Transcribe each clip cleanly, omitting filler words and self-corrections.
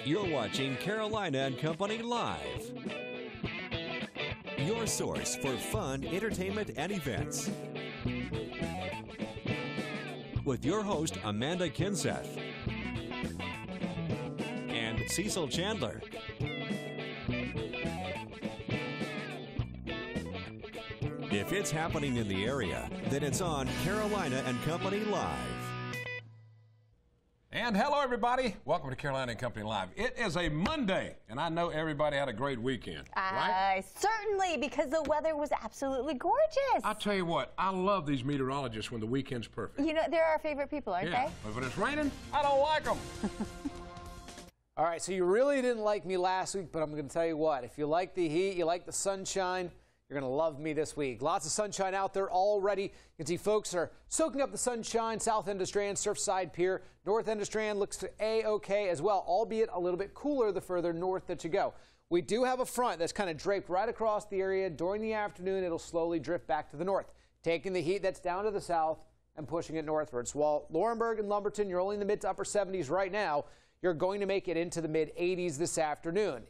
You're watching Carolina and Company Live. Your source for fun, entertainment, and events. With your host, Amanda Kinseth. And Cecil Chandler. If it's happening in the area, then it's on Carolina and Company Live. And hello, everybody. Welcome to Carolina and Company Live. It is a Monday, and I know everybody had a great weekend, right? Certainly, because the weather was absolutely gorgeous. I'll tell you what, I love these meteorologists when the weekend's perfect. You know, they're our favorite people, aren't they? But when it's raining, I don't like them. All right, so you really didn't like me last week, but I'm going to tell you what. If you like the heat, you like the sunshine, you're going to love me this week. Lots of sunshine out there already. You can see folks are soaking up the sunshine. South end of Strand, Surfside Pier. North end of Strand looks A-OK as well, albeit a little bit cooler the further north that you go. We do have a front that's kind of draped right across the area. During the afternoon, it'll slowly drift back to the north, taking the heat that's down to the south and pushing it northwards. While Laurinburg and Lumberton, you're only in the mid to upper 70s right now. You're going to make it into the mid 80s this afternoon.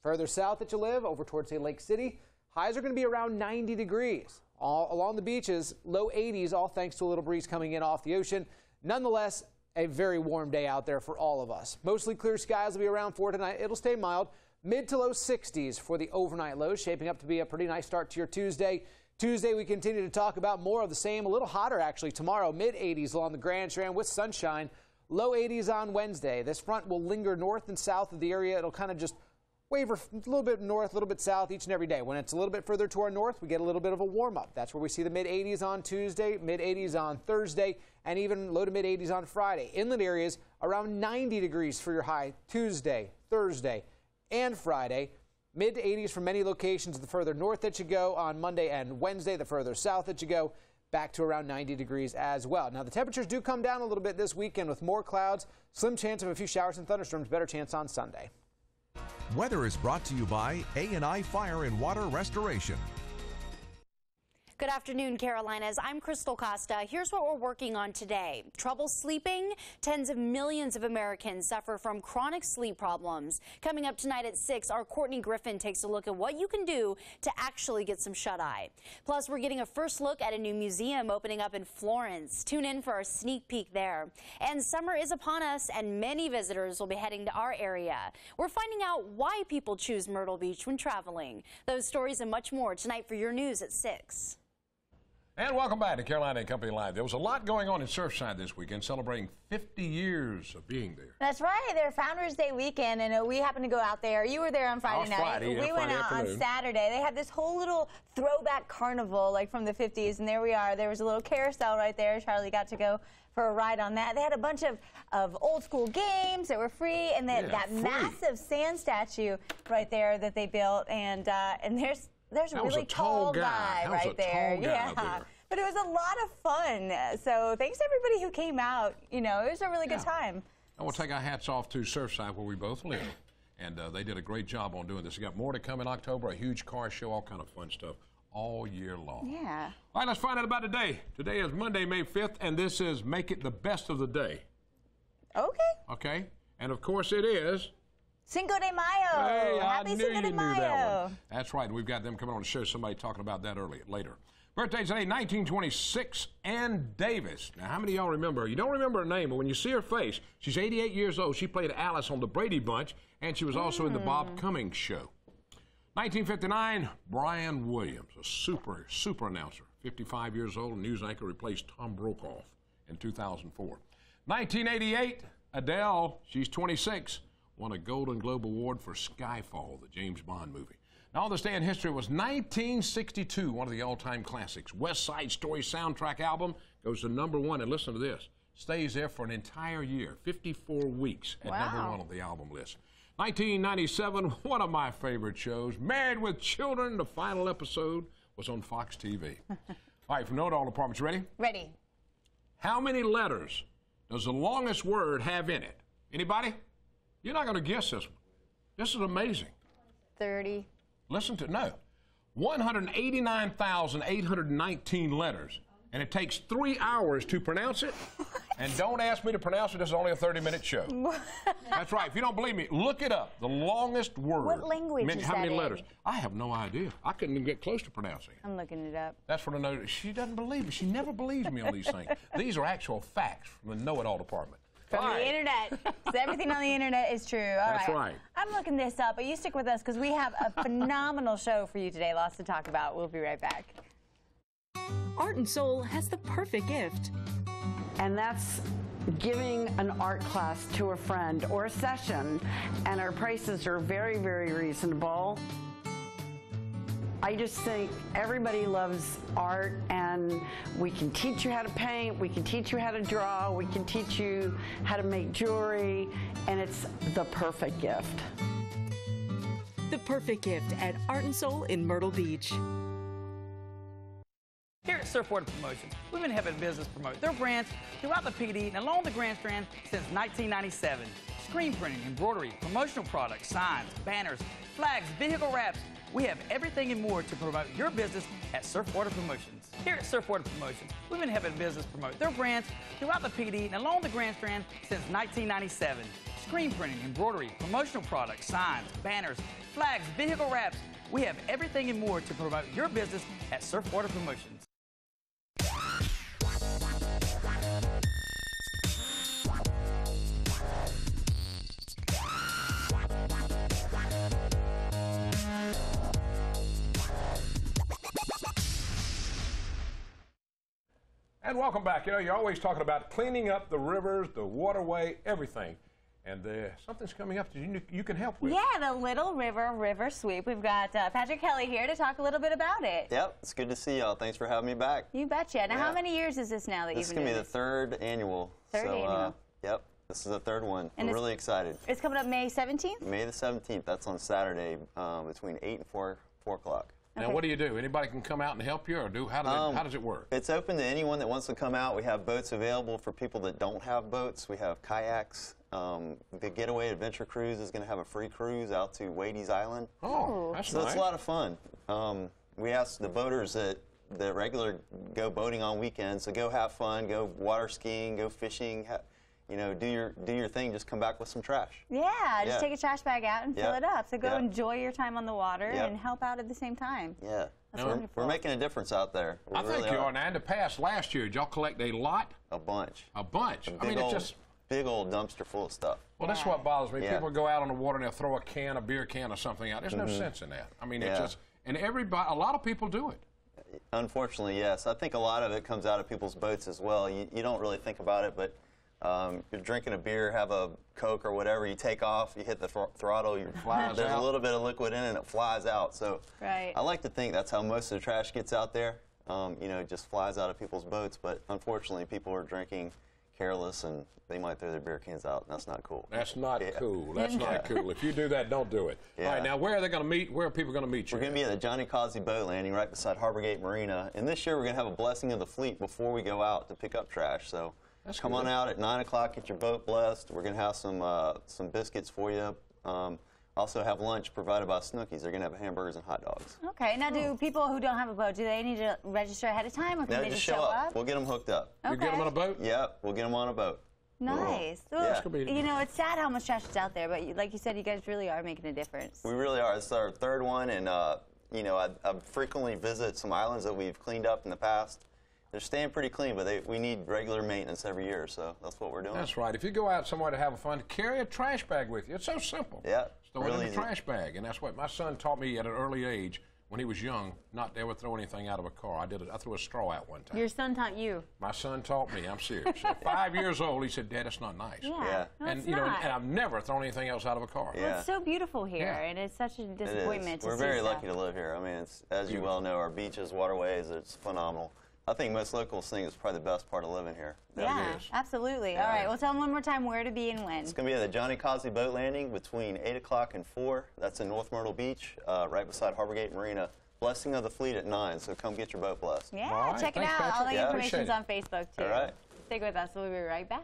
Further south that you live, over towards, say, Lake City, highs are going to be around 90 degrees. All along the beaches, low 80s, all thanks to a little breeze coming in off the ocean. Nonetheless, a very warm day out there for all of us. Mostly clear skies will be around for tonight. It'll stay mild. Mid to low 60s for the overnight lows, shaping up to be a pretty nice start to your Tuesday. Tuesday, we continue to talk about more of the same, a little hotter actually tomorrow. Mid 80s along the Grand Strand with sunshine. Low 80s on Wednesday. This front will linger north and south of the area. It'll kind of just waver a little bit north, a little bit south each and every day. When it's a little bit further to our north, we get a little bit of a warm-up. That's where we see the mid-80s on Tuesday, mid-80s on Thursday, and even low to mid-80s on Friday. Inland areas around 90 degrees for your high Tuesday, Thursday, and Friday. Mid to 80s for many locations the further north that you go on Monday and Wednesday, the further south that you go. Back to around 90 degrees as well. Now, the temperatures do come down a little bit this weekend with more clouds, slim chance of a few showers and thunderstorms, better chance on Sunday. Weather is brought to you by A&I Fire and Water Restoration. Good afternoon, Carolinas. I'm Crystal Costa. Here's what we're working on today. Trouble sleeping? Tens of millions of Americans suffer from chronic sleep problems. Coming up tonight at 6, our Courtney Griffin takes a look at what you can do to actually get some shut-eye. Plus, we're getting a first look at a new museum opening up in Florence. Tune in for our sneak peek there. And summer is upon us, and many visitors will be heading to our area. We're finding out why people choose Myrtle Beach when traveling. Those stories and much more tonight for your news at 6. And welcome back to Carolina and Company Live. There was a lot going on in Surfside this weekend, celebrating 50 years of being there. That's right. Their Founders Day weekend, and we happened to go out there. You were there on Friday night. We went out on Saturday. They had this whole little throwback carnival, like from the 50s, and there we are. There was a little carousel right there. Charlie got to go for a ride on that. They had a bunch of old school games that were free, and that massive sand statue right there that they built, and there's a really tall guy right there. Yeah. But it was a lot of fun. So thanks to everybody who came out. You know, it was a really good time. And we'll take our hats off to Surfside, where we both live. And they did a great job on doing this. We got more to come in October, a huge car show, all kind of fun stuff all year long. Yeah. All right, let's find out about today. Today is Monday, May 5th, and this is Make It the Best of the Day. Okay. Okay. And, of course, it is Cinco de Mayo. Hey, Happy Cinco de Mayo. That one. That's right. We've got them coming on to show somebody talking about that later. Birthdays today, 1926, Ann Davis. Now, how many of y'all remember her? You don't remember her name, but when you see her face, she's 88 years old. She played Alice on the Brady Bunch, and she was also in the Bob Cummings Show. 1959, Brian Williams, a super announcer, 55 years old, news anchor, replaced Tom Brokaw in 2004. 1988, Adele, she's 26, won a Golden Globe Award for Skyfall, the James Bond movie. Now, on this day in history was 1962, one of the all-time classics. West Side Story soundtrack album goes to #1, and listen to this, stays there for an entire year, 54 weeks at #1 on the album list. 1997, one of my favorite shows, Married with Children. The final episode was on Fox TV. All right, from know-it-all departments, ready? Ready. How many letters does the longest word have in it? Anybody? You're not going to guess this one. This is amazing. 30. Listen to, no. 189,819 letters, and it takes 3 hours to pronounce it. And don't ask me to pronounce it. This is only a 30-minute show. That's right. If you don't believe me, look it up. The longest word. What language is How that many in? letters? I have no idea. I couldn't even get close to pronouncing it. I'm looking it up. That's what I know. She doesn't believe me. She never believes me on these things. These are actual facts from the know-it-all department. From the internet. So everything on the internet is true. All That's right. I'm looking this up, but you stick with us because we have a phenomenal show for you today. Lots to talk about. We'll be right back. Art and Soul has the perfect gift. And that's giving an art class to a friend or a session, and our prices are very, very reasonable. I just think everybody loves art, and we can teach you how to paint, we can teach you how to draw, we can teach you how to make jewelry, and it's the perfect gift. The perfect gift at Art and Soul in Myrtle Beach. Here at Surfwater Promotions, we've been having business promote their brands throughout the PD and along the Grand Strand since 1997. Screen printing, embroidery, promotional products, signs, banners, flags, vehicle wraps. We have everything and more to promote your business at Surfwater Promotions. Here at Surfwater Promotions, we've been having business promote their brands throughout the PD and along the Grand Strand since 1997. Screen printing, embroidery, promotional products, signs, banners, flags, vehicle wraps. We have everything and more to promote your business at Surfwater Promotions. And welcome back. You know, you're always talking about cleaning up the rivers, the waterway, everything. And something's coming up that you can help with. Yeah, the Little River Sweep. We've got Patrick Kelly here to talk a little bit about it. Yep, it's good to see y'all. Thanks for having me back. You betcha. Now, how many years is this now that you've been doing this is going to be the third annual. Third annual. Yep, this is the third one. And we're really excited. It's coming up May 17th? May the 17th. That's on Saturday between 8 and 4 o'clock. Now, what do you do? Anybody can come out and help you, or how does it work? It's open to anyone that wants to come out. We have boats available for people that don't have boats. We have kayaks. The Getaway Adventure Cruise is going to have a free cruise out to Wadey's Island. Oh, that's so nice. it's a lot of fun. We ask the boaters that regular go boating on weekends, so go have fun, go water skiing, go fishing. You know, do your thing. Just come back with some trash. Yeah, just take a trash bag out and fill it up. So go Yep. enjoy your time on the water and help out at the same time. Yeah, That's we're making a difference out there. I think you are. Now, in the past, last year, did y'all collect a lot? A bunch. A bunch. I mean, it's just big old dumpster full of stuff. Well, that's what bothers me. Yeah. People go out on the water and they'll throw a beer can or something out. There's no sense in that. I mean, it's just, and a lot of people do it. Unfortunately, yes. I think a lot of it comes out of people's boats as well. You don't really think about it, but you're drinking a beer, have a Coke or whatever, you take off, you hit the throttle, there's a little bit of liquid in it and it flies out. So I like to think that's how most of the trash gets out there. You know, it just flies out of people's boats, but unfortunately people are drinking careless and they might throw their beer cans out, and that's not cool. That's not cool. That's not cool. If you do that, don't do it. All right, now where are they going to meet? Where are people going to meet you? We're going to be at the Johnny Causey Boat Landing right beside Harbor Gate Marina, and this year we're going to have a blessing of the fleet before we go out to pick up trash. So come on out at 9 o'clock, get your boat blessed. We're going to have some biscuits for you. Also have lunch provided by Snookies. They're going to have hamburgers and hot dogs. Okay, now do people who don't have a boat, do they need to register ahead of time, or can they just show up? We'll get them hooked up. Okay. You get them on a boat? Yep, we'll get them on a boat. Nice. Well, you know, it's sad how much trash is out there, but like you said, you guys really are making a difference. We really are. It's our third one, and you know, I frequently visit some islands that we've cleaned up in the past. They're staying pretty clean, but we need regular maintenance every year, so that's what we're doing. That's right. If you go out somewhere to have fun, carry a trash bag with you. It's so simple. Yeah. Throw it in the trash bag, and that's what my son taught me at an early age. When he was young, not to ever throw anything out of a car. I threw a straw out one time. Your son taught you? My son taught me. I'm serious. At 5 years old, he said, "Dad, that's not nice." Yeah. No, and it's you know, not. and I've never thrown anything else out of a car. Well, it's so beautiful here, and it's such a disappointment to see We're very stuff. lucky to live here. I mean, it's, as you well know, our beaches, waterways, it's phenomenal. I think most locals think it's probably the best part of living here. Yeah, absolutely. Yeah. All right, well, tell them one more time where to be and when. It's going to be at the Johnny Causey Boat Landing between 8 o'clock and 4. That's in North Myrtle Beach, right beside Harbor Gate Marina. Blessing of the Fleet at 9, so come get your boat blessed. Yeah, check it out. All the information's on Facebook, too. All right. Stick with us. We'll be right back.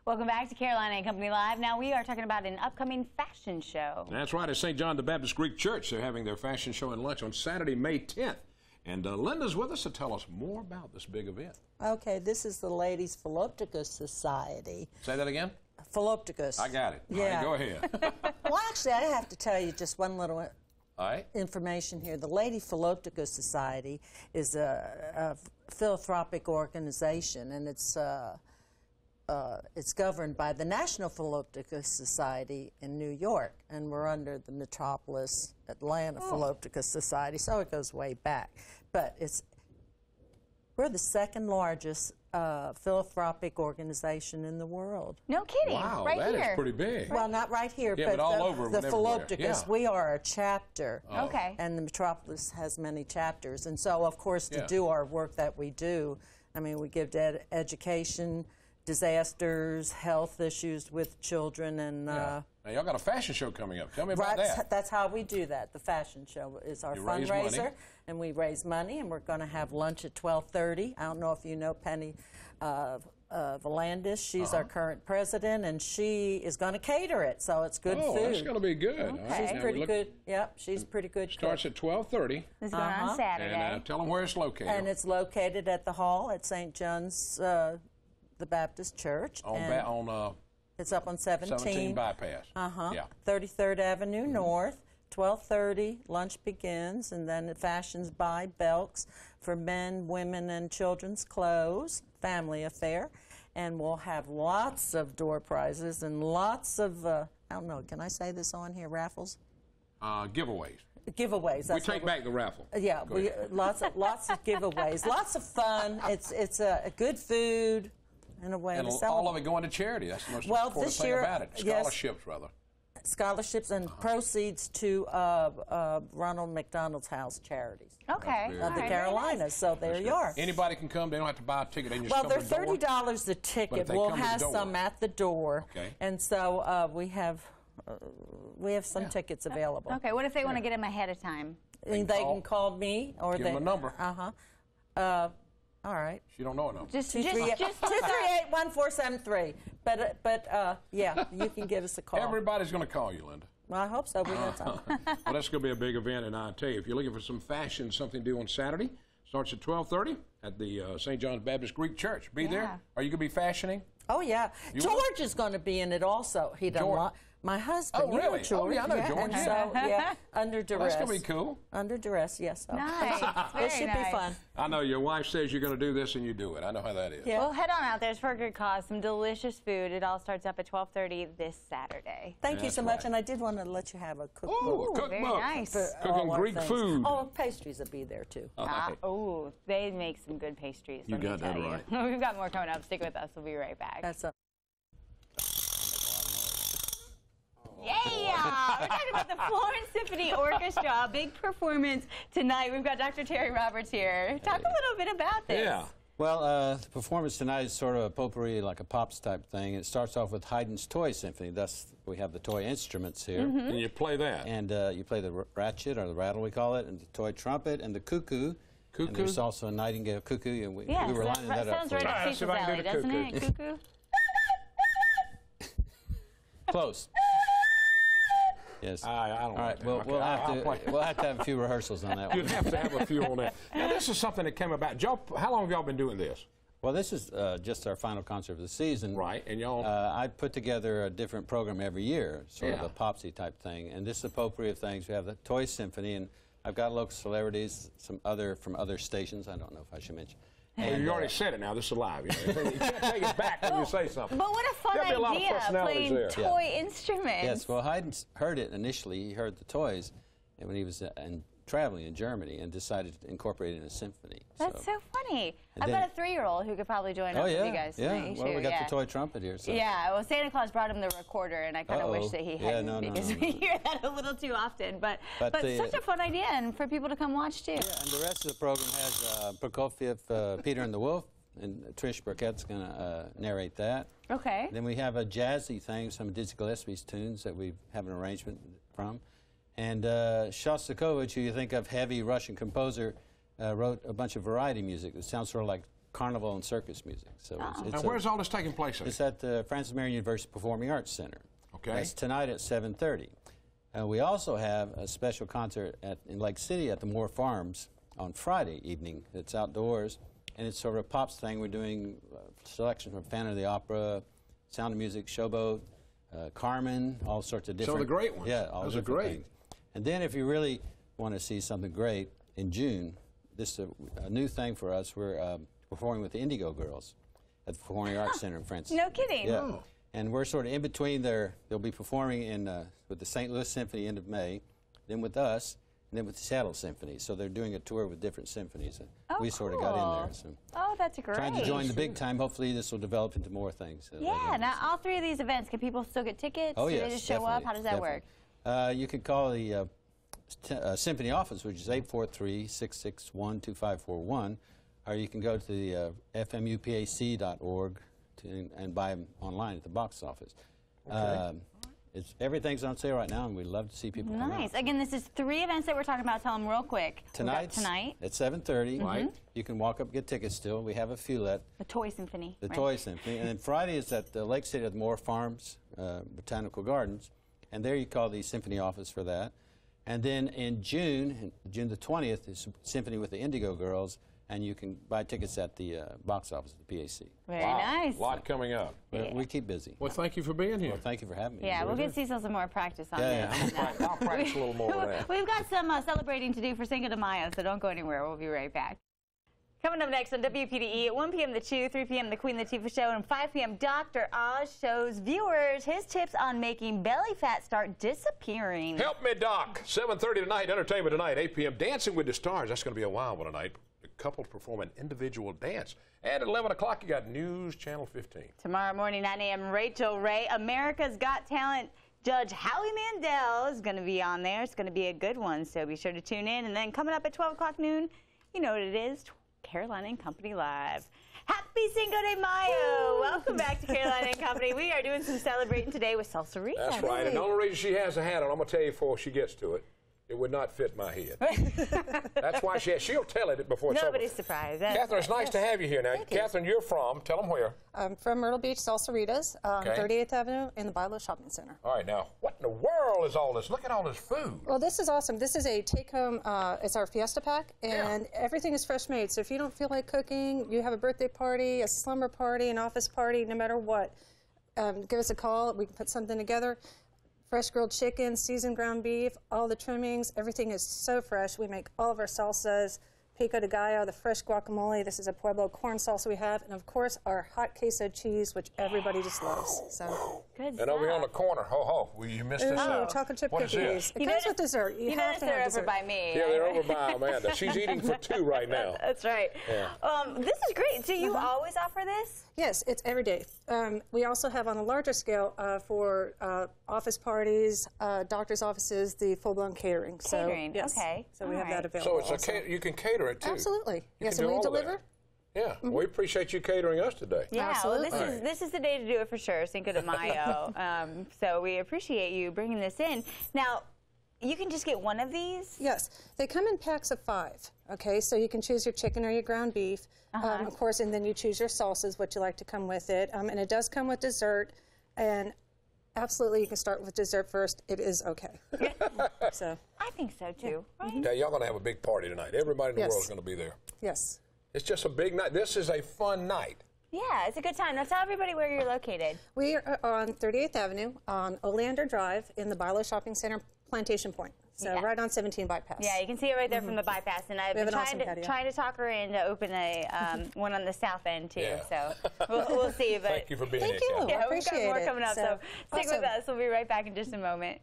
Welcome back to Carolina and Company Live. Now we are talking about an upcoming fashion show. That's right. At St. John the Baptist Greek Church, they're having their fashion show and lunch on Saturday, May 10th. And Linda's with us to tell us more about this big event. Okay, this is the Ladies Philopticus Society. Say that again? Philopticus. I got it. Yeah. All right, go ahead. Well, actually, I have to tell you just one little All right. information here. The Lady Philopticus Society is a philanthropic organization, and it's governed by the National Philopticus Society in New York, and we're under the Metropolis Atlanta Philopticus Society, so it goes way back. But we're the second largest philanthropic organization in the world. No kidding. Wow, right that here. is pretty big. Well, not right here, Yeah, but all over the and everywhere. Philopticus. Yeah. We are a chapter. Oh. Okay. And the Metropolis has many chapters. And so, of course, to Yeah. do our work that we do, I mean, we give education, disasters, health issues with children, and Now, y'all got a fashion show coming up. Tell me about that. that's how we do that. The fashion show is our You raise money. fundraiser, and we raise money, and we're going to have lunch at 12:30. I don't know if you know Penny Volandis. She's our current president, and she is going to cater it, so it's good Oh, food. that's going to be good. All right. She's Now, pretty we look- good. Yep, she's pretty good. Starts cook. at 12:30. This is going on Saturday. And tell them where it's located. And it's located at the hall at St. John's, the Baptist Church. on it's up on 17 bypass. Yeah. 33rd Avenue North. 12:30, lunch begins, and then it fashions by Belks for men, women, and children's clothes, family affair. And we'll have lots of door prizes and lots of, I don't know, can I say this on here, raffles? Giveaways. Giveaways. We take back the raffle. Yeah, Go ahead. lots of giveaways, lots of fun. It's a good food and a way And to all celebrate. of it going to charity. That's the most Well, important this thing year, about it. yes. Scholarships, rather. Scholarships and proceeds to Ronald McDonald's House Charities Okay. of All the right, Carolinas. So there you are. Anybody can come. They don't have to buy a ticket. They can just Well, come they're to the door. $30 a But ticket. if they We'll come to the have door. some at the door, Okay. and so we have some tickets available. Okay, what if they want to get them ahead of time? And they can call me or Give they. them a number. All right. She don't know a number. Just 238-1473. But yeah, you can give us a call. Everybody's going to call you, Linda. Well, I hope so. We got time. Well, that's going to be a big event, and I tell you, if you're looking for some fashion, something to do on Saturday, starts at 12:30 at the St. John's Baptist Greek Church. Be there. Are you going to be fashioning? Oh yeah, You George is going to be in it also. He done George? my husband. Oh, You know really? George. Oh, yeah, I know George, And yeah. so yeah, under duress. Well, that's going to be cool. Under duress, yes. So. Nice. Very It should nice. be fun. I know your wife says you're going to do this, and you do it. I know how that is. Yeah. Well, head on out there. It's for a good cause. Some delicious food. It all starts up at 12:30 this Saturday. Thank you That's so much, right. and I did want to let you have a cookbook. Oh, a cookbook. Very nice. for Cooking all our Greek things. food. Oh, pastries will be there too. Oh, they make some good pastries. You let me got that tell you. right. We've got more coming up. Stick with us. We'll be right back. That's a. Yeah! We're talking about the Florence Symphony Orchestra. Big performance tonight. We've got Dr. Terry Roberts here. Talk a little bit about this. Yeah. Well, the performance tonight is sort of a potpourri, like a pops type thing. It starts off with Haydn's Toy Symphony. Thus, we have the toy instruments here. And you play that. And you play the ratchet, or the rattle we call it, and the toy trumpet, and the cuckoo. Cuckoo? And there's also a nightingale cuckoo. And we Yeah, were so lining that that up sounds for right you. up Let's see if Cecil's I can do alley, the doesn't cuckoo. it? Cuckoo? Close. Yes. I don't All right. like Well, that. Okay, we'll have to have a few rehearsals on that one. You'd have to have a few on that. Now, this is something that came about. How long have y'all been doing this? Well, this is just our final concert of the season. Right, and y'all... I put together a different program every year, sort of Yeah. a popsy type thing. And this is a potpourri of things. We have the Toy Symphony, and I've got local celebrities, from other stations. I don't know if I should mention. Well, And, you already said it now. This is live. You can't take it back when you say something. But what a fun There'll be a lot of idea, personalities playing there. toy instruments. Yes, well, Haydn heard it initially. He heard the toys and when he was traveling in Germany, and decided to incorporate it in a symphony. That's so funny. And I've then- got a 3-year-old who could probably join Oh, up yeah. with you guys Yeah. tonight, Well, too. we got yeah. the toy trumpet here. So. Yeah, well, Santa Claus brought him the recorder, and I kind of wish that he Yeah, hadn't, no, because no. we hear that a little too often. But But the- such a fun idea, and for people to come watch, too. Yeah, and the rest of the program has Prokofiev, Peter and the Wolf, and Trish Burkett's going to narrate that. Okay. Then we have a jazzy thing, some Dizzy Gillespie's tunes that we have an arrangement from. And Shostakovich, who you think of, heavy Russian composer, wrote a bunch of variety music that sounds sort of like carnival and circus music. So it's And where's all this taking place at? It's at the Francis Marion University Performing Arts Center. Okay. That's tonight at 7:30. We also have a special concert in Lake City at the Moore Farms on Friday evening. It's outdoors, and it's sort of a pops thing. We're doing selection from Phantom of the Opera, Sound of Music, Showboat, Carmen, all sorts of different. So the great ones. Yeah, all those are different great. things. And then if you really want to see something great, in June, this is a new thing for us. We're performing with the Indigo Girls at the Performing Arts Center in Francis. No kidding. Yeah. Oh. And we're sort of in between there. They'll be performing with the St. Louis Symphony end of May, then with us, and then with the Seattle Symphony. So they're doing a tour with different symphonies. And we sort of got in there. So. Oh, that's great. Trying to join the big time. Hopefully this will develop into more things. Yeah, now all three of these events, can people still get tickets? Oh, Do yes, they just show up? How does that work? You can call the Symphony office, which is 843-661-2541, or you can go to the fmupac.org and buy them online at the box office. Okay. Everything's on sale right now, and we'd love to see people come out. Nice. Again, this is 3 events that we're talking about. Tell them real quick. Tonight at 7:30. Right. You can walk up, get tickets still. We have a few left. The Toy Symphony. The Toy Symphony. And then Friday is at the Lake City of Moore Farms Botanical Gardens, and there you call the Symphony office for that. And then in June the 20th, is Symphony with the Indigo Girls, and you can buy tickets at the box office at the PAC. Very nice. A lot coming up. We keep busy. Well, thank you for being here. Well, thank you for having me. Yeah, we'll get Cecil some more practice on this. I'll practice a little more of that. We've got some celebrating to do for Cinco de Mayo, so don't go anywhere. We'll be right back. Coming up next on WPDE at 1 p.m. The Chew, 3 p.m. The Queen Latifah Show, and 5 p.m. Dr. Oz shows viewers his tips on making belly fat start disappearing. Help me, Doc. 7:30 tonight, entertainment tonight, 8 p.m. Dancing with the Stars. That's going to be a wild one tonight. The couples perform an individual dance. And at 11 o'clock, you got News Channel 15. Tomorrow morning, 9 a.m., Rachel Ray, America's Got Talent. Judge Howie Mandel is going to be on there. It's going to be a good one, so be sure to tune in. And then coming up at 12 o'clock noon, you know what it is, Carolina and Company Live. Happy Cinco de Mayo! Welcome back to Carolina and Company. We are doing some celebrating today with Salsarita. That's right. And the only reason she has a hat on, I'm going to tell you before she gets to it, it would not fit my head. That's why she'll tell it before it's over. Nobody's surprised. Catherine, it's nice to have you here. Now, Catherine, you're from, tell them where. I'm from Myrtle Beach, Salsaritas, 38th Avenue in the Bilo Shopping Center. All right, now, what in the world is all this? Look at all this food. Well, this is awesome. This is a take-home, it's our Fiesta Pack, and everything is fresh made. So if you don't feel like cooking, you have a birthday party, a slumber party, an office party, no matter what, give us a call. We can put something together. Fresh grilled chicken, seasoned ground beef, all the trimmings, everything is so fresh. We make all of our salsas, pico de gallo, the fresh guacamole. This is a Pueblo corn salsa we have, and of course our hot queso cheese, which everybody just loves. So good. And over here on the corner, well, you missed this. Oh, chocolate chip cookies. It comes with dessert. You have to have they're dessert. over by me. Yeah, they're over by Amanda. She's eating for 2 right now. That's right. Yeah. This is great. Do you always offer this? Yes, it's every day. We also have on a larger scale for office parties, doctor's offices, the full-blown catering. Catering, so, yes. Okay. So we have that available. So it's you can cater it too. Absolutely. You yes, can and do we all of deliver. That. Yeah, we appreciate you catering us today. Yeah, absolutely. Well, this is the day to do it for sure, Cinco de Mayo. So we appreciate you bringing this in. Now, you can just get one of these? Yes. They come in packs of 5. Okay, so you can choose your chicken or your ground beef, of course, and then you choose your salsas, what you like to come with it. And it does come with dessert, and absolutely you can start with dessert first. It is okay. So I think so, too. Right? Now, y'all going to have a big party tonight. Everybody in the world is going to be there. Yes. It's just a big night. This is a fun night. Yeah, it's a good time. Now tell everybody where you're located. We are on 38th Avenue on Oleander Drive in the Bilo Shopping Center, Plantation Point. So right on 17 bypass. Yeah, you can see it right there from the bypass. And I've been trying to talk her in to open a one on the south end too. Yeah. So we'll see. But thank you for being here. Thank you. Yeah, we've got more coming up. So stick with us. We'll be right back in just a moment.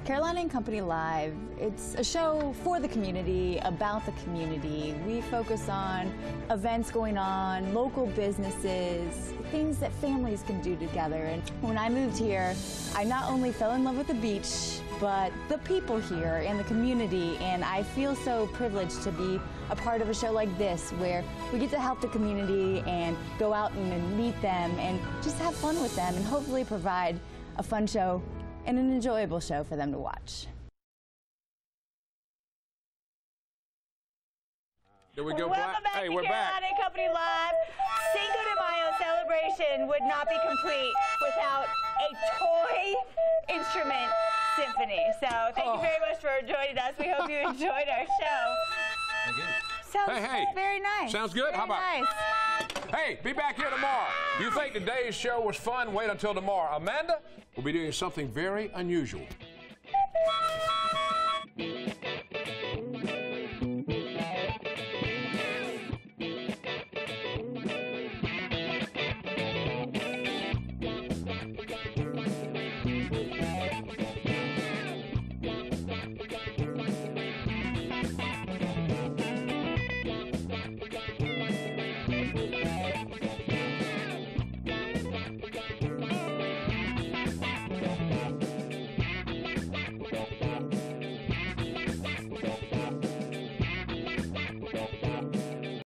Carolina and Company Live. It's a show for the community, about the community. We focus on events going on, local businesses, things that families can do together. And when I moved here, I not only fell in love with the beach, but the people here and the community, and I feel so privileged to be a part of a show like this where we get to help the community and go out and meet them and just have fun with them and hopefully provide a fun show and an enjoyable show for them to watch. There we go. Welcome back to Carolina and Company Live. Cinco de Mayo celebration would not be complete without a toy instrument symphony. So thank you very much for joining us. We hope you enjoyed our show. Thank you. Sounds very nice. Sounds good? Very How about? Nice. Hey, be back here tomorrow. You think today's show was fun? Wait until tomorrow. Amanda will be doing something very unusual.